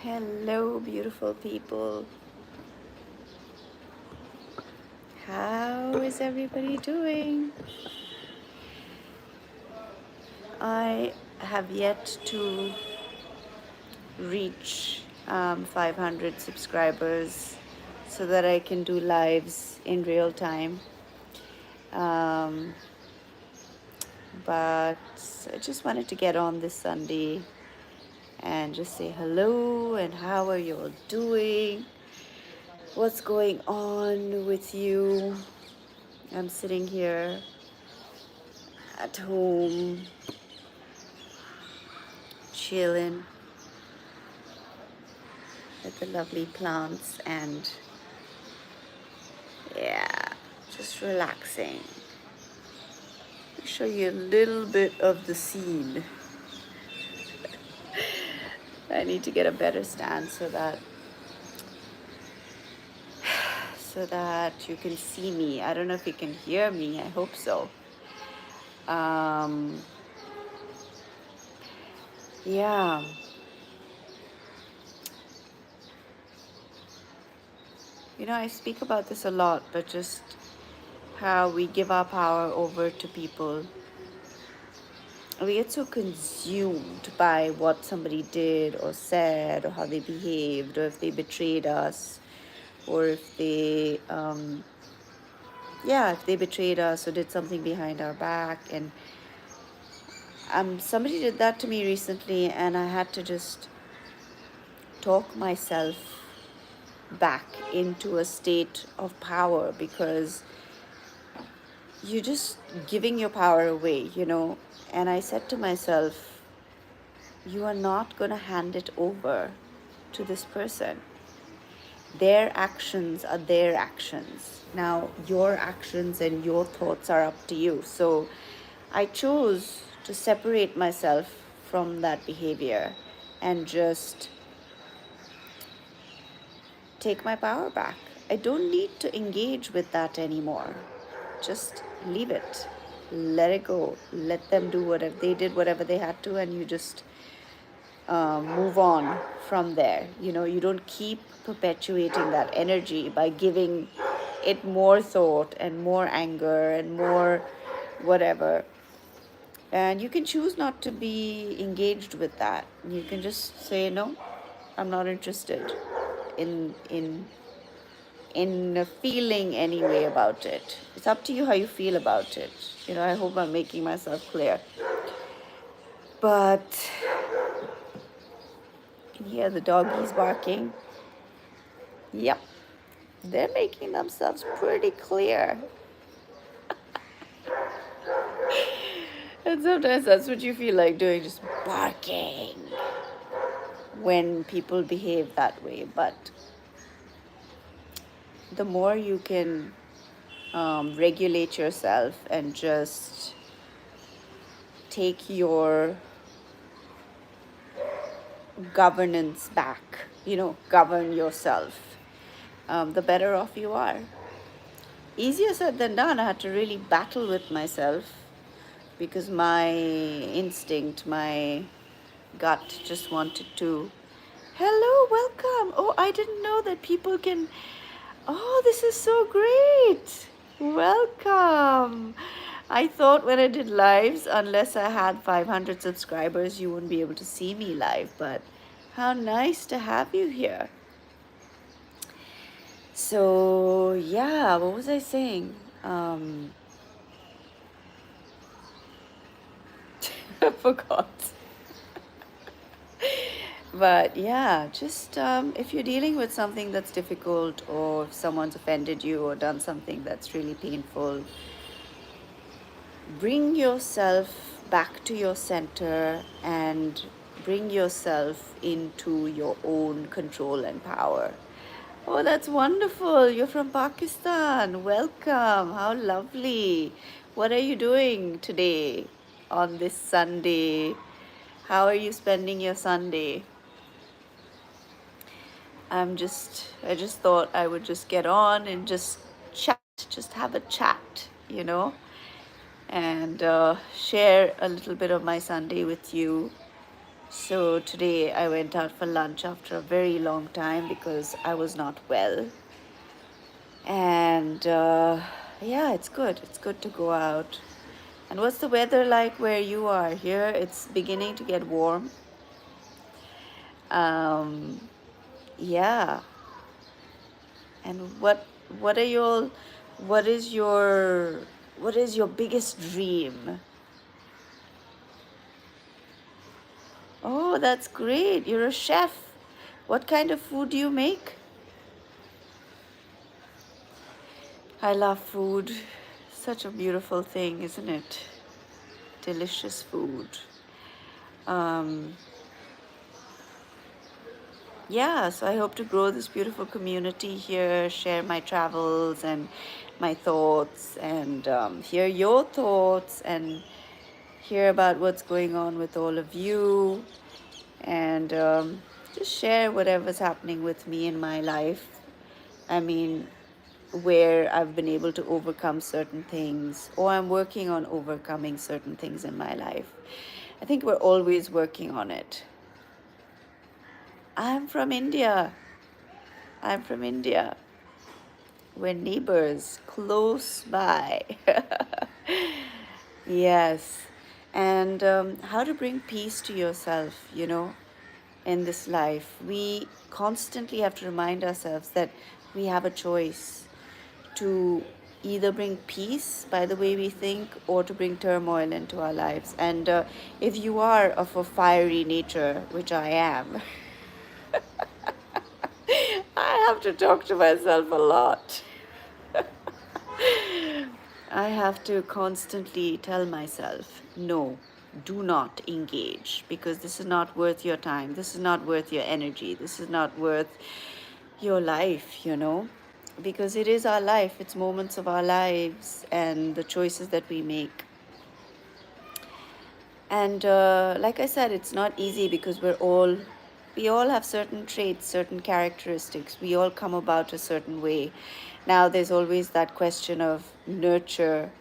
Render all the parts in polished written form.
Hello, beautiful people. How is everybody doing? I have yet to reach 500 subscribers so that I can do lives in real time. Um, but I just wanted to get on this Sunday and just say hello and how are you all doing? What's going on with you? I'm sitting here at home, chilling with the lovely plants and yeah, just relaxing. Let me show you a little bit of the scene. I need to get a better stand so that you can see me. I don't know if you can hear me. I hope so. Yeah. You know, I speak about this a lot, but just how we give our power over to people. We get so consumed by what somebody did or said or how they behaved or if they betrayed us or if they if they betrayed us or did something behind our back. And somebody did that to me recently, and I had to just talk myself back into a state of power, because you're just giving your power away, and I said to myself, you are not going to hand it over to this person. Their actions are their actions. Now, your actions and your thoughts are up to you. So I chose to separate myself from that behavior and just take my power back. I don't need to engage with that anymore. Just leave it. Let it go. Let them do whatever they did, whatever they had to, and you just move on from there. You don't keep perpetuating that energy by giving it more thought and more anger and more whatever. And you can choose not to be engaged with that. You can just say, no, I'm not interested in feeling any way about it. It's up to you how you feel about it. I hope I'm making myself clear. But you can hear the doggies barking. Yep, they're making themselves pretty clear. And sometimes that's what you feel like doing, just barking when people behave that way. But the more you can regulate yourself and just take your governance back, govern yourself, the better off you are. Easier said than done. I had to really battle with myself because my instinct, my gut just wanted to, hello, welcome. Oh, I didn't know that people can, oh, this is so great. Welcome. I thought when I did lives, unless I had 500 subscribers, you wouldn't be able to see me live, but how nice to have you here. So, yeah, what was I saying? I forgot. But yeah, just if you're dealing with something that's difficult, or if someone's offended you or done something that's really painful, bring yourself back to your center and bring yourself into your own control and power. Oh, that's wonderful. You're from Pakistan. Welcome. How lovely. What are you doing today on this Sunday? How are you spending your Sunday? I just thought I would just get on and just chat, just have a chat, and share a little bit of my Sunday with you. So today I went out for lunch after a very long time because I was not well. And yeah, it's good. It's good to go out. And what's the weather like where you are? Here it's beginning to get warm. Um, yeah. And what are your what is your what is your biggest dream? Oh, that's great. You're a chef. What kind of food do you make? I love food. Such a beautiful thing, isn't it? Delicious food. Um, yeah, so I hope to grow this beautiful community here, share my travels and my thoughts, and hear your thoughts, and hear about what's going on with all of you, and just share whatever's happening with me in my life. I mean, where I've been able to overcome certain things, or I'm working on overcoming certain things in my life. I think we're always working on it. I'm from India. I'm from India. We're neighbors, close by. Yes. And how to bring peace to yourself, in this life. We constantly have to remind ourselves that we have a choice to either bring peace by the way we think or to bring turmoil into our lives. And if you are of a fiery nature, which I am, I have to talk to myself a lot. I have to constantly tell myself, no, do not engage, because this is not worth your time. This is not worth your energy. This is not worth your life, because it is our life. It's moments of our lives and the choices that we make. And like I said, it's not easy because we all have certain traits, certain characteristics. We all come about a certain way. Now, there's always that question of nurture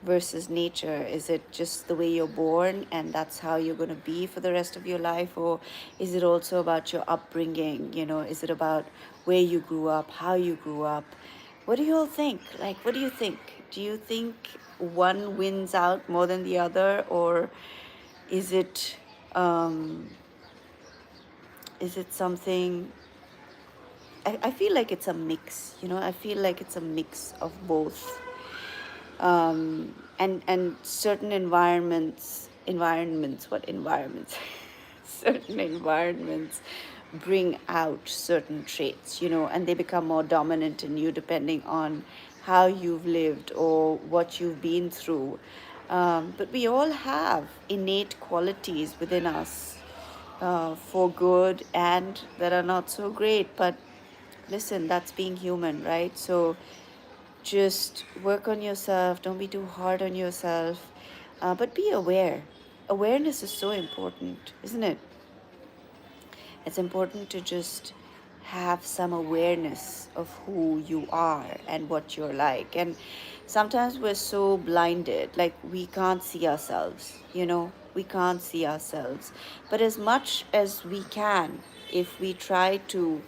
versus nature. Is it just the way you're born and that's how you're going to be for the rest of your life? Or is it also about your upbringing? Is it about where you grew up, how you grew up? What do you all think? Like, what do you think? Do you think one wins out more than the other? Or is it, um, is it something? I feel like it's a mix, I feel like it's a mix of both. And certain environments, what environments? Certain environments bring out certain traits, and they become more dominant in you depending on how you've lived or what you've been through. But we all have innate qualities within us, for good and that are not so great. But listen, that's being human, right? So just work on yourself. Don't be too hard on yourself, but be aware. Awareness is so important, isn't it? It's important to just have some awareness of who you are and what you're like. And sometimes we're so blinded, like we can't see ourselves, we can't see ourselves. But as much as we can, if we try to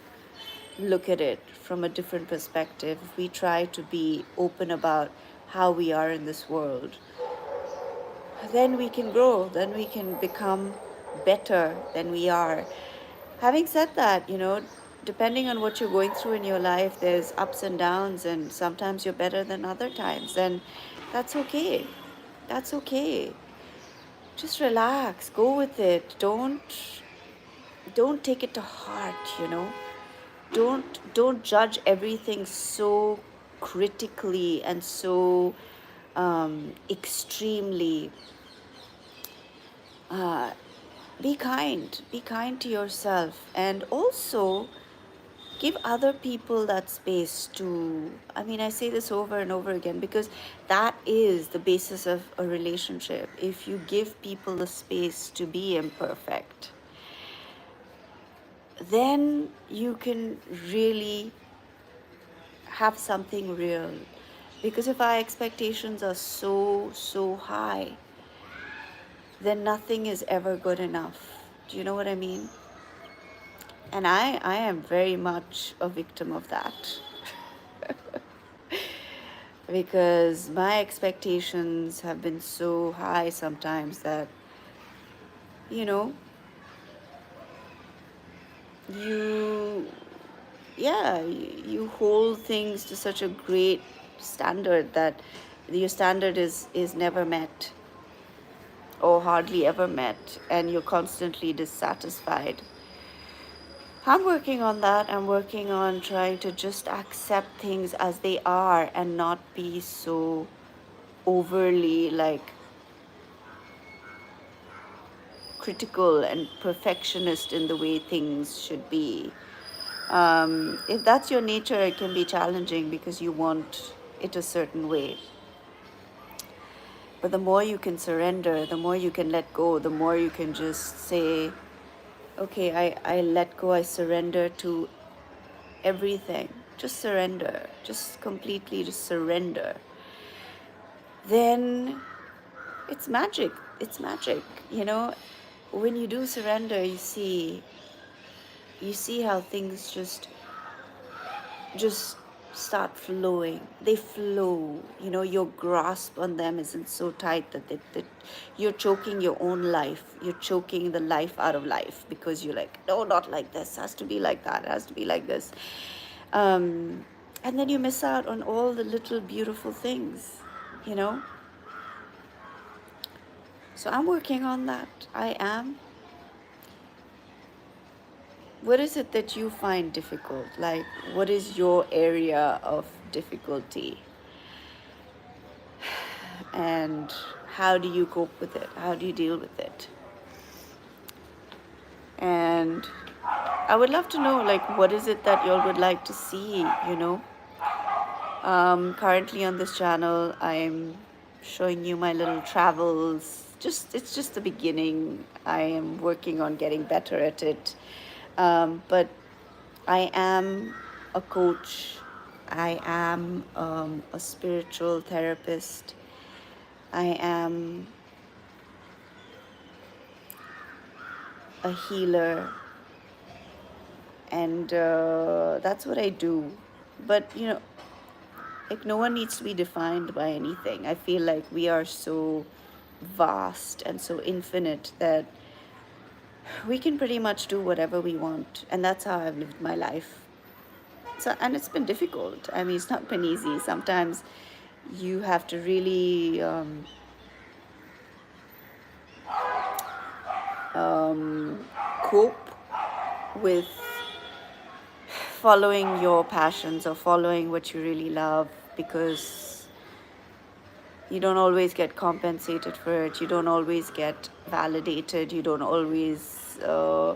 look at it from a different perspective, if we try to be open about how we are in this world, then we can grow, then we can become better than we are. Having said that, depending on what you're going through in your life, there's ups and downs, and sometimes you're better than other times, and that's okay. That's okay. Just relax, go with it. Don't take it to heart. Don't judge everything so critically and so extremely. uh, be kind to yourself, and also give other people that space to, I mean, I say this over and over again because that is the basis of a relationship. If you give people the space to be imperfect, then you can really have something real. Because if our expectations are so high, then nothing is ever good enough. Do you know what I mean? And I am very much a victim of that. Because my expectations have been so high sometimes that, you know, you, yeah, you hold things to such a great standard that your standard is never met or hardly ever met, and you're constantly dissatisfied. I'm working on that. I'm working on trying to just accept things as they are and not be so overly like critical and perfectionist in the way things should be. If that's your nature, it can be challenging because you want it a certain way. But the more you can surrender, the more you can let go, the more you can just say, okay, I let go, I surrender to everything. Just surrender, just completely just surrender. Then it's magic. It's magic. You know, when you do surrender, you see how things just start flowing. They flow. You know, your grasp on them isn't so tight that you're choking your own life. You're choking the life out of life because you're like, no, not like this. It has to be like that. It has to be like this. And then you miss out on all the little beautiful things, you know. So I'm working on that. I am. What is it that you find difficult? Like, what is your area of difficulty? And how do you cope with it? How do you deal with it? And I would love to know, like, what is it that y'all would like to see, you know? Currently on this channel, I'm showing you my little travels. It's just the beginning. I am working on getting better at it. But I am a coach. I am a spiritual therapist. I am a healer. And that's what I do. But, you know, like no one needs to be defined by anything. I feel like we are so vast and so infinite that we can pretty much do whatever we want. And that's how I've lived my life. So, and it's been difficult. I mean, it's not been easy. Sometimes you have to really cope with following your passions or following what you really love, because you don't always get compensated for it. You don't always get validated. You don't always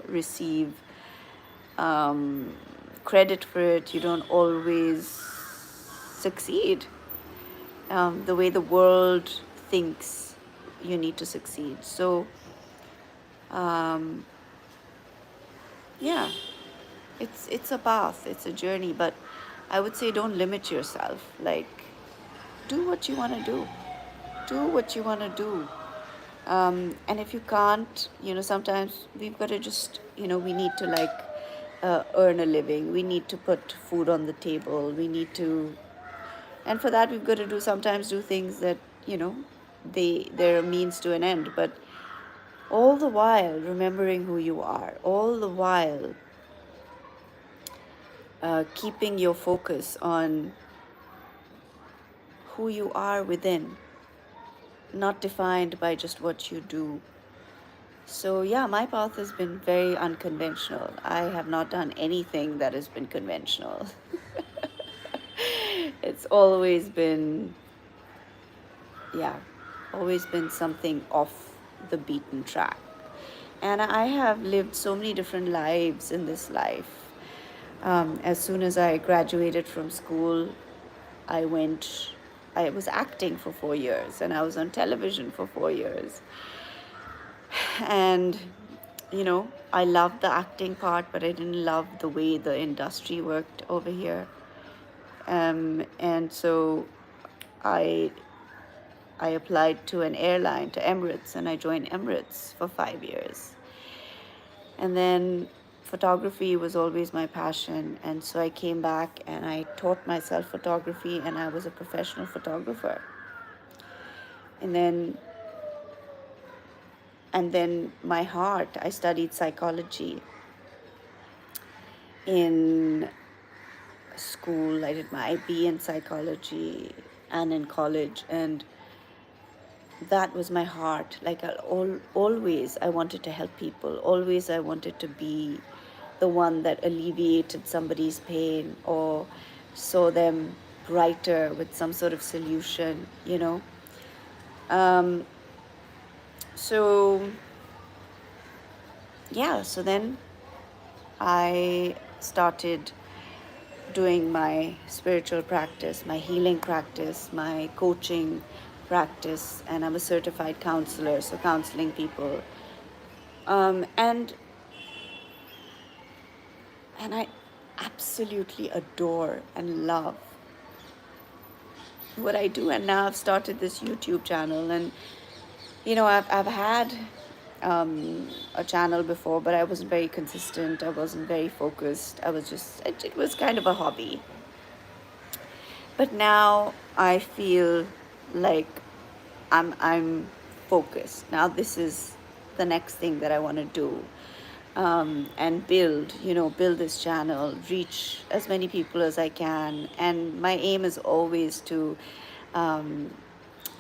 receive credit for it. You don't always succeed the way the world thinks you need to succeed. So, yeah, it's a path, it's a journey, but I would say don't limit yourself. Like, do what you want to do. Do what you want to do. And if you can't, you know, sometimes we've got to just, you know, we need to like earn a living. We need to put food on the table. We need to, and for that we've got to sometimes do things that, you know, they're a means to an end. But all the while remembering who you are. All the while keeping your focus on who you are within, not defined by just what you do. So yeah, my path has been very unconventional. I have not done anything that has been conventional. It's always been, yeah, always been something off the beaten track. And I have lived so many different lives in this life. As soon as I graduated from school, I was acting for 4 years, and I was on television for 4 years. And, you know, I loved the acting part, but I didn't love the way the industry worked over here. And so I applied to an airline, to Emirates, and I joined Emirates for 5 years. And then photography was always my passion. And so I came back and I taught myself photography, and I was a professional photographer. And then my heart, I studied psychology in school. I did my IB in psychology and in college, and that was my heart. Like always I wanted to help people. Always I wanted to be the one that alleviated somebody's pain or saw them brighter with some sort of solution, you know. Um, so yeah, so then I started doing my spiritual practice, my healing practice, my coaching practice, and I'm a certified counselor, so counseling people. And I absolutely adore and love what I do. And now I've started this YouTube channel, and you know, I've had a channel before, but I wasn't very consistent. I wasn't very focused. I was just, it was kind of a hobby. But now I feel like I'm focused. Now this is the next thing that I want to do. And build this channel, reach as many people as I can. And my aim is always to um,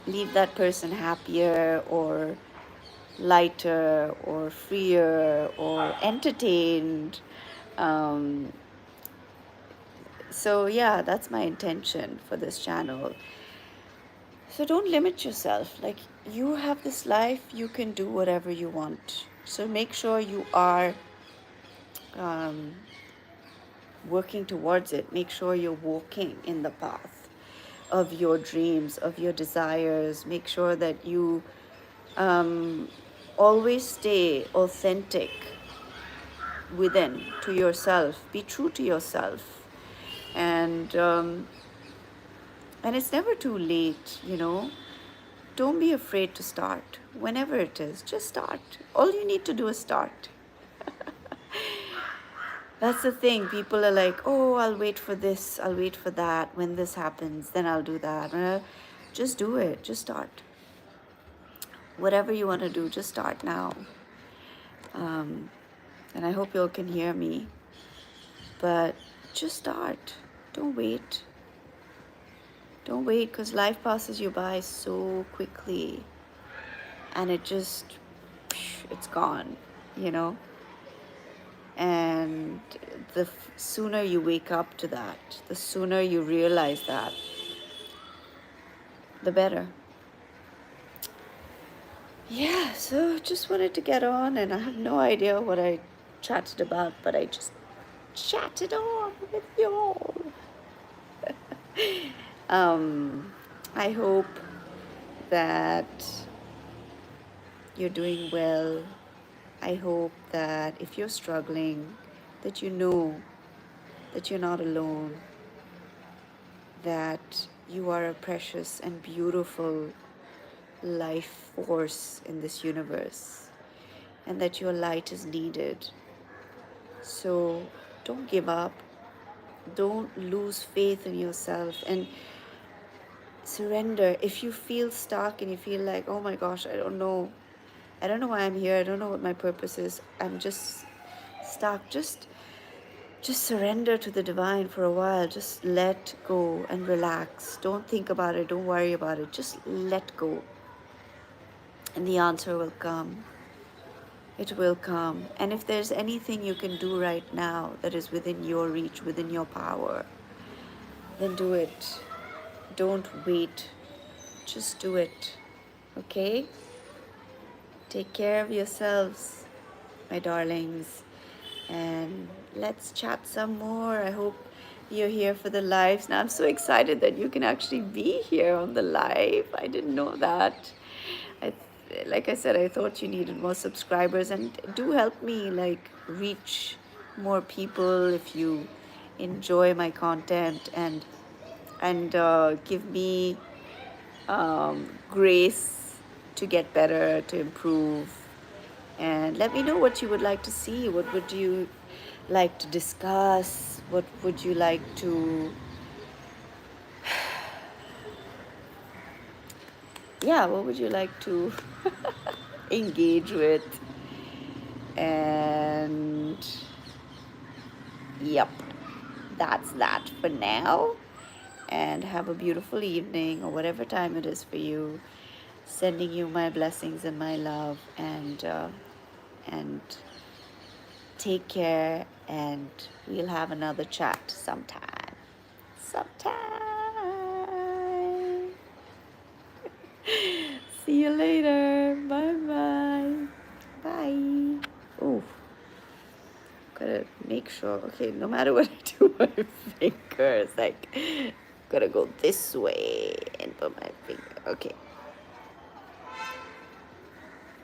leave that person happier or lighter or freer or entertained. Um, so yeah, that's my intention for this channel. So don't limit yourself. Like, you have this life, you can do whatever you want. So make sure you are um, working towards it. Make sure you're walking in the path of your dreams, of your desires. Make sure that you always stay authentic within to yourself. Be true to yourself, and it's never too late. You know, don't be afraid to start. Whenever it is, just start. All you need to do is start. That's the thing. People are like, oh, I'll wait for this, I'll wait for that. When this happens, then I'll do that. Just do it. Just start. Whatever you want to do, just start now. And I hope you all can hear me. But just start. Don't wait. Don't wait, because life passes you by so quickly. And it's gone, you know? And the sooner you wake up to that, the sooner you realize that, the better. Yeah, so just wanted to get on, and I have no idea what I chatted about, but I just chatted on with you all. I hope that you're doing well. I hope that if you're struggling, that you know that you're not alone, that you are a precious and beautiful life force in this universe, and that your light is needed. So don't give up. Don't lose faith in yourself, and surrender. If you feel stuck and you feel like, oh my gosh, I don't know why I'm here, I don't know what my purpose is, I'm just stuck, just surrender to the divine for a while. Just let go and relax. Don't think about it, don't worry about it, just let go, and the answer will come. It will come. And if there's anything you can do right now that is within your reach, within your power, then do it. Don't wait. Just do it. Okay? Take care of yourselves, my darlings. And let's chat some more. I hope you're here for the lives. Now I'm so excited that you can actually be here on the live. I didn't know that. Like I said, I thought you needed more subscribers, and do help me like reach more people if you enjoy my content, and give me grace to get better, to improve, And let me know what you would like to see. What would you like to discuss? What would you like to, yeah, what would you like to engage with? And yep, that's that for now. And have a beautiful evening or whatever time it is for you. Sending you my blessings and my love, and take care, and we'll have another chat sometime. Sometime. See you later. Bye bye. Bye. Oh, gotta make sure. Okay, no matter what I do, my fingers like gotta go this way and put my finger. Okay.